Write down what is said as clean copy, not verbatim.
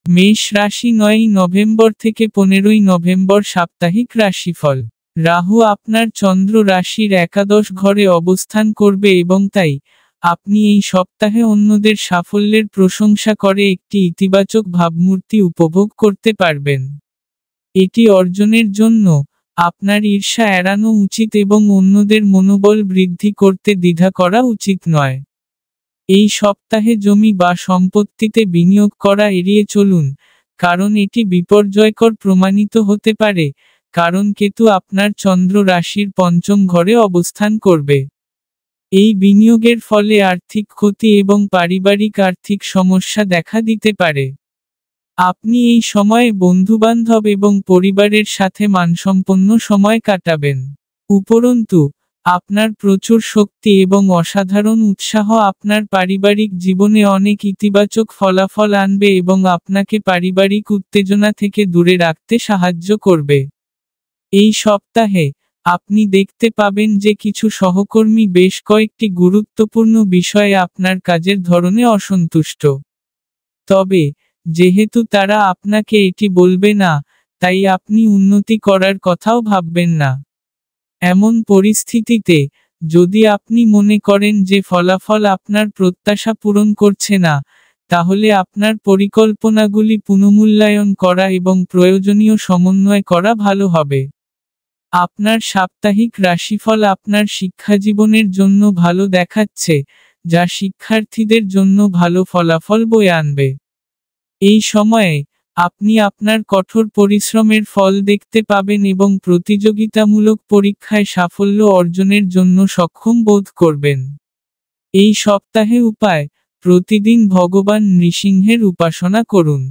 মেষ রাশি 9 নভেম্বর থেকে 15 নভেম্বর সাপ্তাহিক রাশিফল। রাহু আপনার চন্দ্র রাশির একাদশ ঘরে অবস্থান করবে এবং তাই, আপনি এই সপ্তাহে অন্যদের সাফল্যের প্রশংসা করে একটি ইতিবাচক ভাবমূর্তি উপভোগ করতে পারবেন। এটি অর্জনের জন্য, আপনার ঈর্ষা এড়ানো উচিত এবং অন্যদের মনোবল বৃদ্ধি করতে দ্বিধা করা উচিত নয়। এই সপ্তাহে জমি বা সম্পত্তিতে বিনিয়োগ করা এড়িয়ে চলুন, কারণ এটি বিপর্যয়কর প্রমাণিত হতে পারে, কারণ কেতু আপনার চন্দ্র রাশির পঞ্চম ঘরে অবস্থান করবে। এই বিনিয়োগের ফলে আর্থিক ক্ষতি এবং পারিবারিক আর্থিক সমস্যা দেখা দিতে পারে। আপনি এই সময়ে বন্ধুবান্ধব এবং পরিবারের সাথে মানসম্পন্ন সময় কাটাবেন। উপরন্তু, আপনার প্রচুর শক্তি এবং অসাধারণ উৎসাহ আপনার পারিবারিক জীবনে অনেক ইতিবাচক ফলাফল আনবে এবং আপনাকে পারিবারিক উত্তেজনা থেকে দূরে রাখতে সাহায্য করবে। এই সপ্তাহে, আপনি দেখতে পাবেন যে কিছু সহকর্মী বেশ কয়েকটি গুরুত্বপূর্ণ বিষয়ে আপনার কাজের ধরনে অসন্তুষ্ট। তবে, যেহেতু তারা আপনাকে এটি বলবে না, তাই আপনি উন্নতি করার কথাও ভাববেন না। এমন পরিস্থিতিতে, যদি আপনি মনে করেন যে ফলাফল আপনার প্রত্যাশা পূরণ করছে না, তাহলে আপনার পরিকল্পনাগুলি পুনর্মূল্যায়ন করা এবং প্রয়োজনীয় সমন্বয় করা ভালো হবে। আপনার সাপ্তাহিক রাশিফল আপনার শিক্ষাজীবনের জন্য ভালো দেখাচ্ছে, যা শিক্ষার্থীদের জন্য ভালো ফলাফল বয়ে আনবে। এই সময়ে, আপনি আপনার কঠোর পরিশ্রমের ফল দেখতে পাবেন এবং প্রতিযোগিতামূলক পরীক্ষায় সাফল্য অর্জনের জন্য সক্ষম বোধ করবেন। এই সপ্তাহে উপায়, প্রতিদিন ভগবান নৃসিংহের উপাসনা করুন।